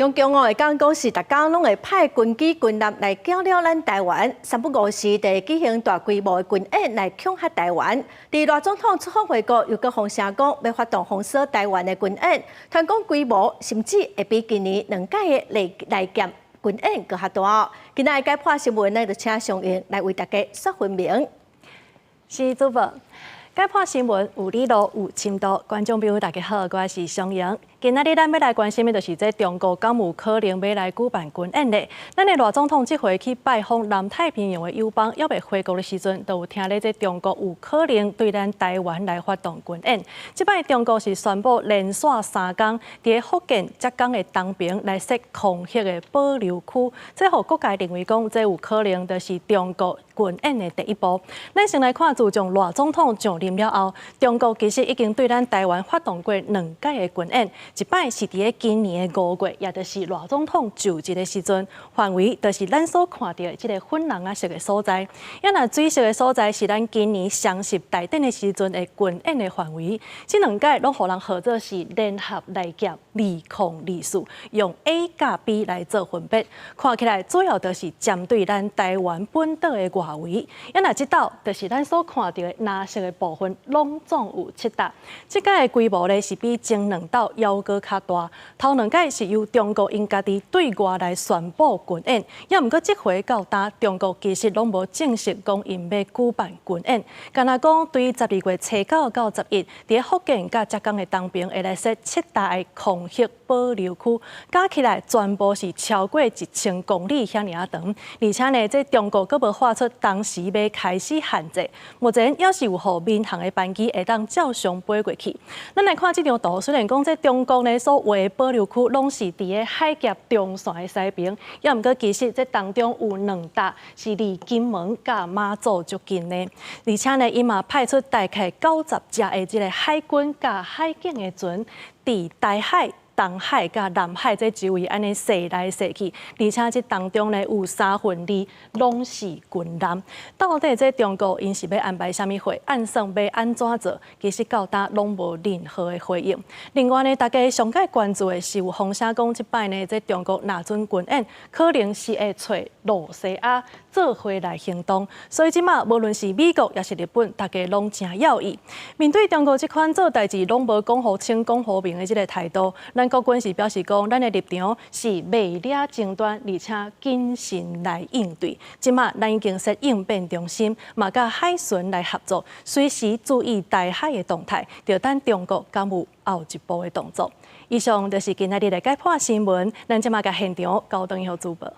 中共会讲是逐工拢会派军机军力来搅扰咱台湾，三不五时地举行大规模的军演来恐吓台湾。伫赖总统出访回国，又搁风声讲要发动封锁台湾的军演，传讲规模甚至会比今年2届的来剑军演搁较大。今仔日解破新闻呢，就请尚英来为大家说分明。是主播，解破新闻有理路有深度，观众朋友大家好，我是尚英。今仔日咱要来关心的，就是这中国敢有可能要来举办军演呢？咱的赖总统这回去拜访南太平洋的友邦，要未回国的时阵，都有听咧这中国有可能对咱台湾来发动军演。这摆中国是宣布连续3天，伫福建、浙江的东平来设抗疫的保留区，这互各界认为讲，这有可能就是中国军演的第一步。咱先来看，自从赖总统上任了后，中国其实已经对咱台湾发动过2届的军演。一摆是伫咧今年的5月，也就是赖总统就职的时阵，范围就是咱所看到的这个粉红色的所在。也若水色的所在是咱今年双十大典的时阵的军演的范围。这2届拢互人号做是联合来剑2024，用 A 甲 B 来做分别。看起来主要就是针对咱台湾本岛的外围。也若这道就是咱所看到的蓝色的部分，拢总有7搭。这届的规模呢是比前2道要搁较大，头2届是由中国因家己对外来宣布军演，也毋过这回到呾中国其实拢无正式讲因要举办军演，干那讲对于12月初9到11，伫福建甲浙江的东平会来设7大的抗疫保留区，加起来全部是超过1000公里遐尔长，而且呢，这中国阁无发出当时要开始限制，目前也是有互民航的班机会当照常飞过去。咱来看这张图，虽然讲这中国呢所画的保留区拢是伫个海峡中线的西边，也毋过其实这当中有2搭是离金门甲马祖足近的，而且呢，伊嘛派出大概90只的这个海军甲海警的船伫台海、东海甲南海这周围安尼射来射去，而且这当中呢有2/3拢是军舰。到底这中国因是要安排啥物会，按算要安怎做？其实到呾拢无任何的回应。另外呢，大家上界关注的是有风声讲，即摆呢，这中国若准军演，可能是会找罗西亚做伙来行动。所以即马无论是美国也是日本，大家拢真要意。面对中国这款做代志拢无讲好清、讲好明的这个态度，咱国军是表示讲，咱的立场是袂了争端，而且谨慎来应对。即马咱已经设应变中心，嘛甲海巡来合作，随时注意台海的动态，就等中国敢有后一步的动作。以上就是今仔日的解破新闻，咱即马甲现场交等以后主播。